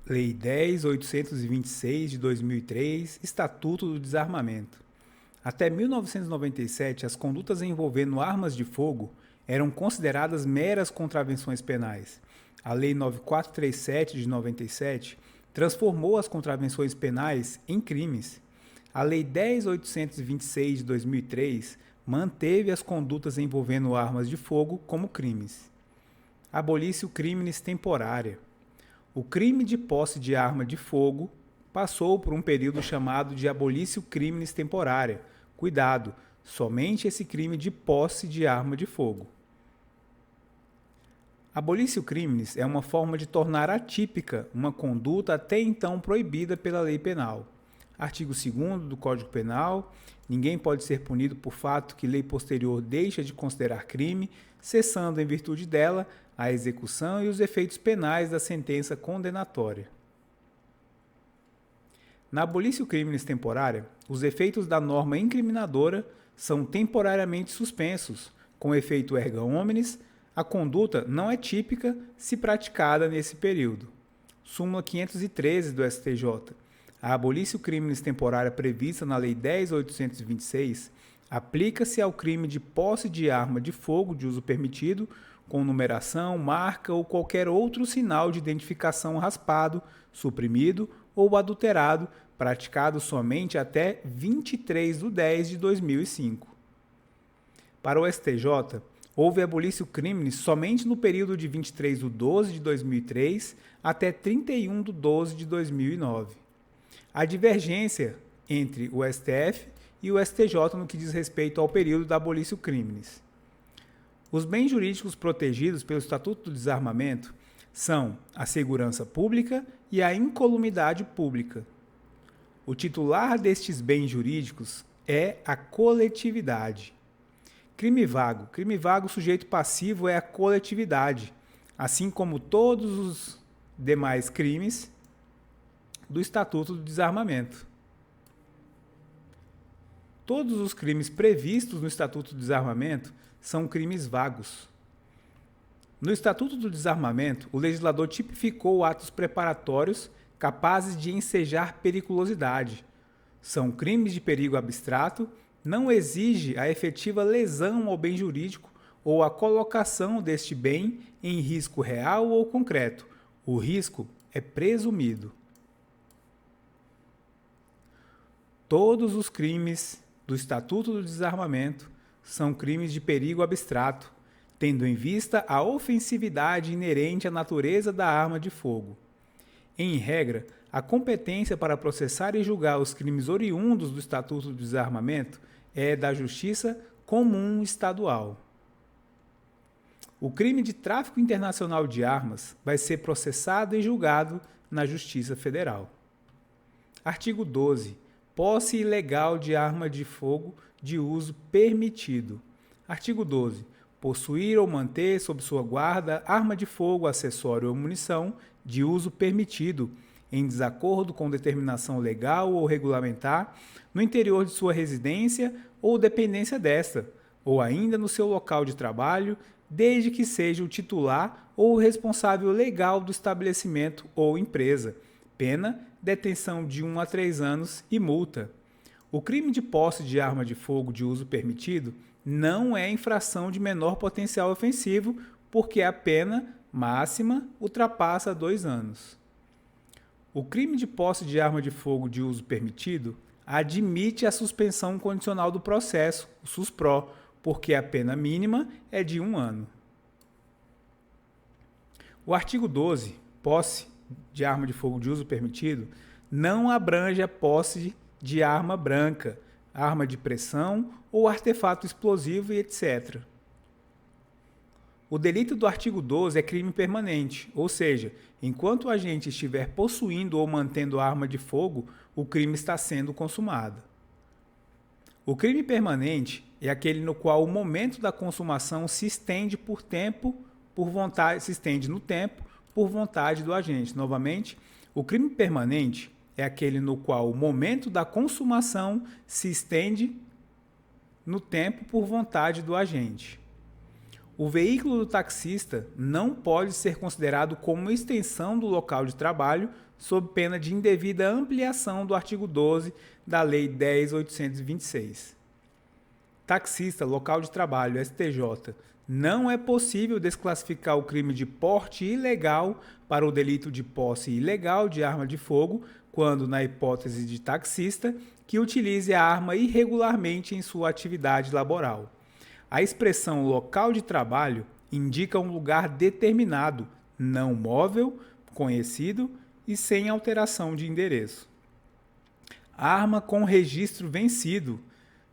Lei 10.826 de 2003, Estatuto do Desarmamento. Até 1997, as condutas envolvendo armas de fogo eram consideradas meras contravenções penais. A Lei 9437 de 97 transformou as contravenções penais em crimes. A Lei 10.826 de 2003 manteve as condutas envolvendo armas de fogo como crimes. Abolice o crimes temporária. O crime de posse de arma de fogo passou por um período chamado de abolício crimes temporária. Cuidado, somente esse crime de posse de arma de fogo. Abolício crimes é uma forma de tornar atípica uma conduta até então proibida pela lei penal. Artigo 2º do Código Penal. Ninguém pode ser punido por fato que lei posterior deixa de considerar crime, cessando em virtude dela a execução e os efeitos penais da sentença condenatória. Na abolício crimes temporária, os efeitos da norma incriminadora são temporariamente suspensos, com efeito erga omnes. A conduta não é típica se praticada nesse período. Súmula 513 do STJ. A abolício crimes temporária prevista na Lei 10.826 aplica-se ao crime de posse de arma de fogo de uso permitido, com numeração, marca ou qualquer outro sinal de identificação raspado, suprimido ou adulterado, praticado somente até 23/10/2005. Para o STJ, houve abolício crimes somente no período de 23/12/2003 até 31/12/2009. Há divergência entre o STF e o STJ no que diz respeito ao período da abolício crimes. Os bens jurídicos protegidos pelo Estatuto do Desarmamento são a segurança pública e a incolumidade pública. O titular destes bens jurídicos é a coletividade. Crime vago. Crime vago, o sujeito passivo é a coletividade, assim como todos os demais crimes do Estatuto do Desarmamento. Todos os crimes previstos no Estatuto do Desarmamento são crimes vagos. No Estatuto do Desarmamento, o legislador tipificou atos preparatórios capazes de ensejar periculosidade. São crimes de perigo abstrato, não exige a efetiva lesão ao bem jurídico ou a colocação deste bem em risco real ou concreto. O risco é presumido. Todos os crimes do Estatuto do Desarmamento são crimes de perigo abstrato, tendo em vista a ofensividade inerente à natureza da arma de fogo. Em regra, a competência para processar e julgar os crimes oriundos do Estatuto do Desarmamento é da Justiça Comum Estadual. O crime de tráfico internacional de armas vai ser processado e julgado na Justiça Federal. Artigo 12. Posse ilegal de arma de fogo de uso permitido. Artigo 12. Possuir ou manter sob sua guarda arma de fogo, acessório ou munição de uso permitido, em desacordo com determinação legal ou regulamentar, no interior de sua residência ou dependência desta, ou ainda no seu local de trabalho, desde que seja o titular ou o responsável legal do estabelecimento ou empresa. Pena, detenção de 1 a 3 anos e multa. O crime de posse de arma de fogo de uso permitido não é infração de menor potencial ofensivo, porque a pena máxima ultrapassa 2 anos. O crime de posse de arma de fogo de uso permitido admite a suspensão condicional do processo, o SUSPRO, porque a pena mínima é de 1 ano. O artigo 12, posse de arma de fogo de uso permitido, não abrange a posse de arma branca, arma de pressão ou artefato explosivo e etc. O delito do artigo 12 é crime permanente, ou seja, enquanto o agente estiver possuindo ou mantendo arma de fogo, o crime está sendo consumado. O crime permanente é aquele no qual o momento da consumação se estende por tempo, por vontade, se estende no tempo, por vontade do agente. Novamente, o crime permanente é aquele no qual o momento da consumação se estende no tempo por vontade do agente. O veículo do taxista não pode ser considerado como extensão do local de trabalho sob pena de indevida ampliação do artigo 12 da Lei 10.826. Taxista, local de trabalho, STJ. Não é possível desclassificar o crime de porte ilegal para o delito de posse ilegal de arma de fogo quando, na hipótese de taxista, que utilize a arma irregularmente em sua atividade laboral. A expressão local de trabalho indica um lugar determinado, não móvel, conhecido e sem alteração de endereço. Arma com registro vencido.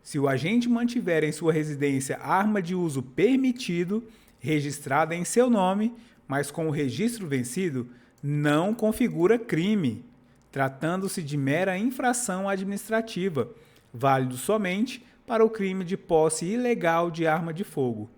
Se o agente mantiver em sua residência arma de uso permitido, registrada em seu nome, mas com o registro vencido, não configura crime, tratando-se de mera infração administrativa, válido somente para o crime de posse ilegal de arma de fogo.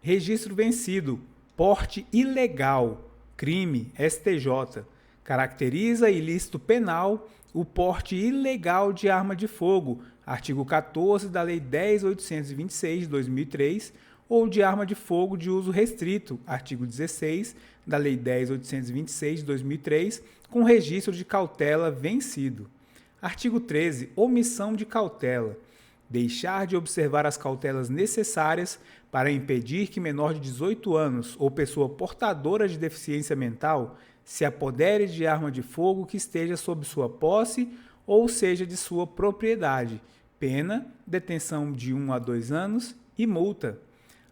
Registro vencido, porte ilegal, crime, STJ, caracteriza ilícito penal o porte ilegal de arma de fogo, artigo 14 da Lei 10.826 de 2003, ou de arma de fogo de uso restrito, artigo 16 da Lei 10.826 de 2003, com registro de cautela vencido. Artigo 13. Omissão de cautela. Deixar de observar as cautelas necessárias para impedir que menor de 18 anos ou pessoa portadora de deficiência mental se apodere de arma de fogo que esteja sob sua posse ou seja de sua propriedade. Pena, detenção de 1 a 2 anos e multa.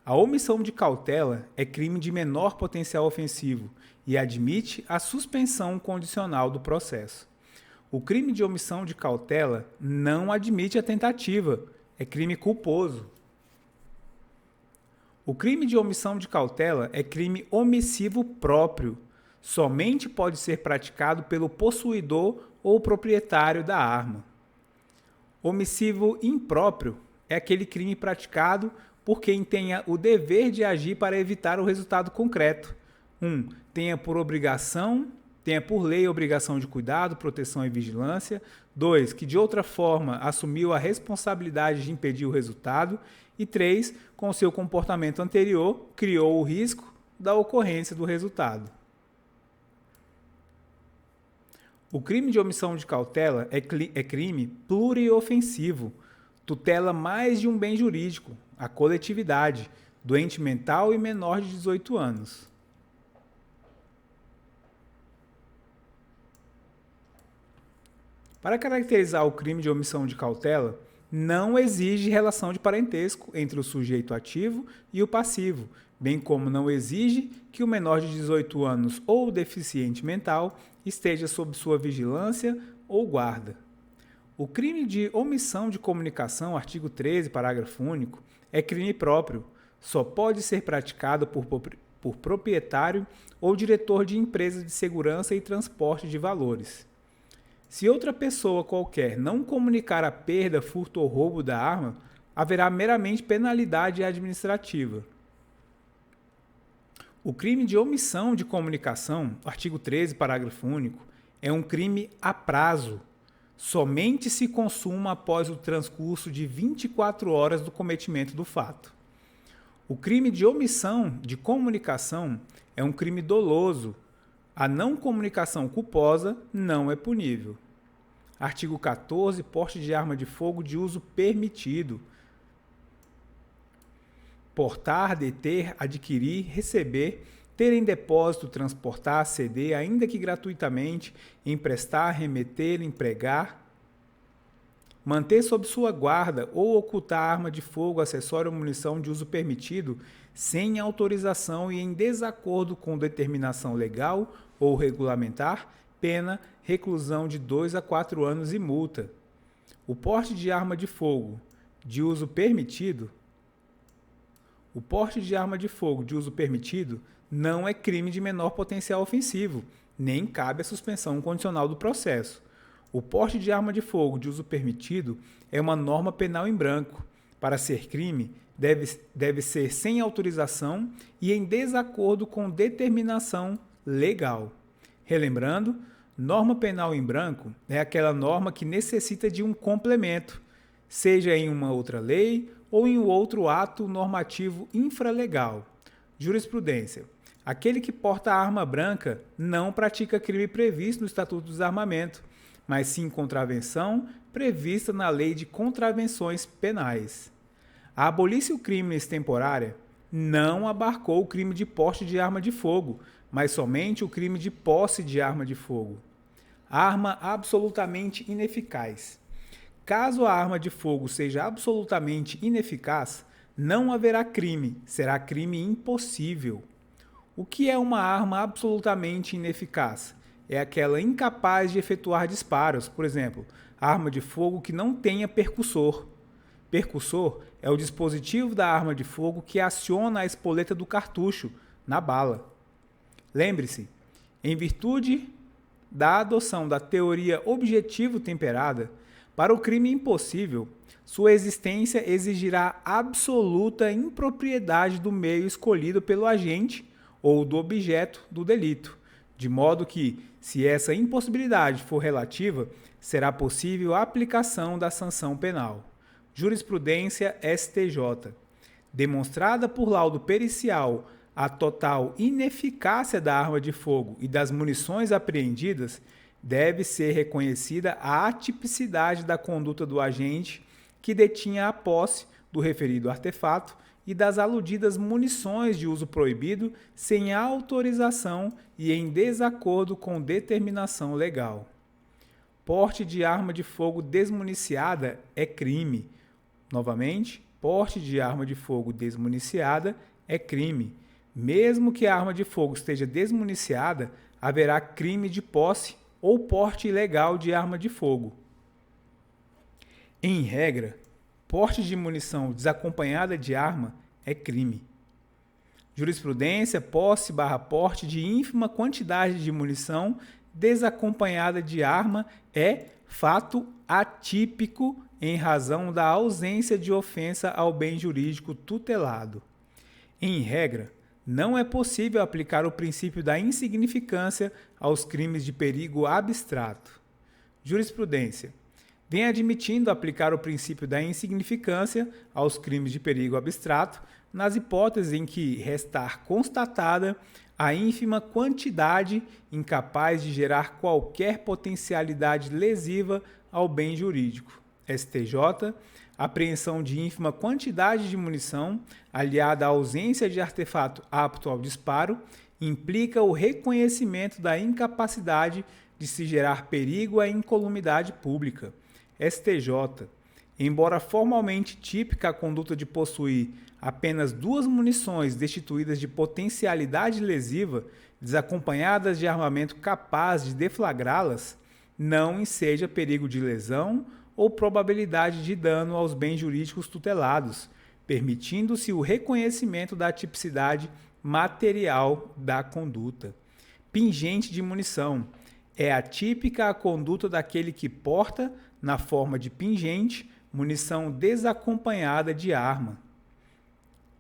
A omissão de cautela é crime de menor potencial ofensivo e admite a suspensão condicional do processo. O crime de omissão de cautela não admite a tentativa, é crime culposo. O crime de omissão de cautela é crime omissivo próprio. Somente pode ser praticado pelo possuidor ou proprietário da arma. Omissivo impróprio é aquele crime praticado por quem tenha o dever de agir para evitar o resultado concreto. 1. Tenha por lei a obrigação de cuidado, proteção e vigilância. 2. Que de outra forma assumiu a responsabilidade de impedir o resultado. E 3. Com seu comportamento anterior, criou o risco da ocorrência do resultado. O crime de omissão de cautela é crime pluriofensivo. Tutela mais de um bem jurídico, a coletividade, doente mental e menor de 18 anos. Para caracterizar o crime de omissão de cautela, não exige relação de parentesco entre o sujeito ativo e o passivo, bem como não exige que o menor de 18 anos ou deficiente mental esteja sob sua vigilância ou guarda. O crime de omissão de comunicação, artigo 13, parágrafo único, é crime próprio. Só pode ser praticado por proprietário ou diretor de empresa de segurança e transporte de valores. Se outra pessoa qualquer não comunicar a perda, furto ou roubo da arma, haverá meramente penalidade administrativa. O crime de omissão de comunicação, artigo 13, parágrafo único, é um crime a prazo. Somente se consuma após o transcurso de 24 horas do cometimento do fato. O crime de omissão de comunicação é um crime doloso. A não comunicação culposa não é punível. Artigo 14. Porte de arma de fogo de uso permitido. Portar, deter, adquirir, receber, ter em depósito, transportar, ceder, ainda que gratuitamente, emprestar, remeter, empregar, manter sob sua guarda ou ocultar arma de fogo, acessório ou munição de uso permitido, sem autorização e em desacordo com determinação legal ou regulamentar, pena, reclusão de 2 a 4 anos e multa. O porte de arma de fogo de uso permitido não é crime de menor potencial ofensivo, nem cabe a suspensão condicional do processo. O porte de arma de fogo de uso permitido é uma norma penal em branco. Para ser crime, deve ser sem autorização e em desacordo com determinação legal. Relembrando, norma penal em branco é aquela norma que necessita de um complemento, seja em uma outra lei ou em outro ato normativo infralegal. Jurisprudência. Aquele que porta arma branca não pratica crime previsto no Estatuto do Desarmamento, mas sim contravenção prevista na Lei de Contravenções Penais. A abolício crimes temporária não abarcou o crime de porte de arma de fogo, mas somente o crime de posse de arma de fogo. Arma absolutamente ineficaz. Caso a arma de fogo seja absolutamente ineficaz, não haverá crime, será crime impossível. O que é uma arma absolutamente ineficaz? É aquela incapaz de efetuar disparos, por exemplo, arma de fogo que não tenha percussor. Percussor é o dispositivo da arma de fogo que aciona a espoleta do cartucho na bala. Lembre-se, em virtude da adoção da teoria objetivo-temperada, para o crime impossível, sua existência exigirá absoluta impropriedade do meio escolhido pelo agente ou do objeto do delito, de modo que, se essa impossibilidade for relativa, será possível a aplicação da sanção penal. Jurisprudência STJ. Demonstrada por laudo pericial a total ineficácia da arma de fogo e das munições apreendidas, deve ser reconhecida a atipicidade da conduta do agente que detinha a posse do referido artefato e das aludidas munições de uso proibido sem autorização e em desacordo com determinação legal. Porte de arma de fogo desmuniciada é crime. Novamente, porte de arma de fogo desmuniciada é crime. Mesmo que a arma de fogo esteja desmuniciada, haverá crime de posse ou porte ilegal de arma de fogo. Em regra, porte de munição desacompanhada de arma é crime. Jurisprudência, posse/porte de ínfima quantidade de munição desacompanhada de arma é fato atípico em razão da ausência de ofensa ao bem jurídico tutelado. Em regra, não é possível aplicar o princípio da insignificância aos crimes de perigo abstrato. Jurisprudência. Vem admitindo aplicar o princípio da insignificância aos crimes de perigo abstrato nas hipóteses em que restar constatada a ínfima quantidade incapaz de gerar qualquer potencialidade lesiva ao bem jurídico. STJ. Apreensão de ínfima quantidade de munição, aliada à ausência de artefato apto ao disparo, implica o reconhecimento da incapacidade de se gerar perigo à incolumidade pública. STJ. Embora formalmente típica a conduta de possuir apenas 2 munições destituídas de potencialidade lesiva, desacompanhadas de armamento capaz de deflagrá-las, não enseja perigo de lesão ou probabilidade de dano aos bens jurídicos tutelados, permitindo-se o reconhecimento da tipicidade material da conduta. Pingente de munição. É atípica a conduta daquele que porta, na forma de pingente, munição desacompanhada de arma.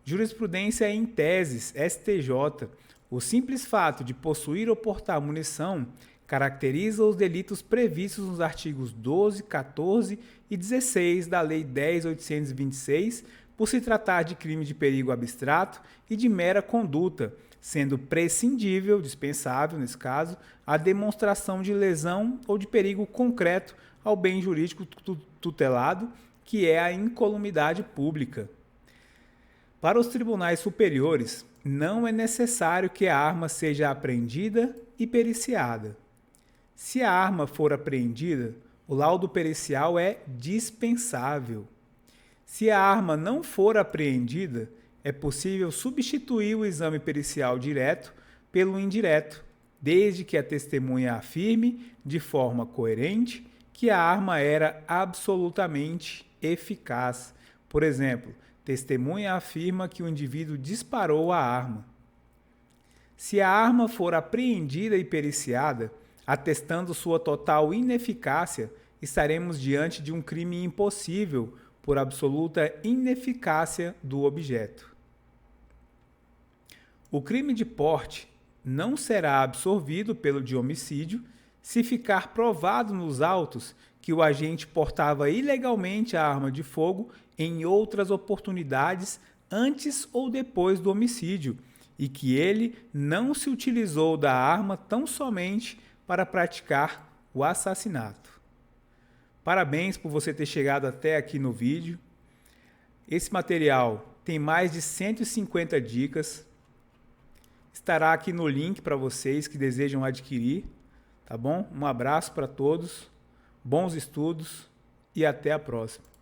Jurisprudência em teses, STJ. O simples fato de possuir ou portar munição caracteriza os delitos previstos nos artigos 12, 14 e 16 da Lei 10.826, por se tratar de crime de perigo abstrato e de mera conduta, sendo prescindível, dispensável nesse caso, a demonstração de lesão ou de perigo concreto ao bem jurídico tutelado, que é a incolumidade pública. Para os tribunais superiores, não é necessário que a arma seja apreendida e periciada. Se a arma for apreendida, o laudo pericial é dispensável. Se a arma não for apreendida, é possível substituir o exame pericial direto pelo indireto, desde que a testemunha afirme, de forma coerente, que a arma era absolutamente eficaz. Por exemplo, testemunha afirma que o indivíduo disparou a arma. Se a arma for apreendida e periciada, atestando sua total ineficácia, estaremos diante de um crime impossível por absoluta ineficácia do objeto. O crime de porte não será absolvido pelo de homicídio se ficar provado nos autos que o agente portava ilegalmente a arma de fogo em outras oportunidades antes ou depois do homicídio e que ele não se utilizou da arma tão somente para praticar o assassinato. Parabéns por você ter chegado até aqui no vídeo. Esse material tem mais de 150 dicas. Estará aqui no link para vocês que desejam adquirir, tá bom? Um abraço para todos, bons estudos e até a próxima.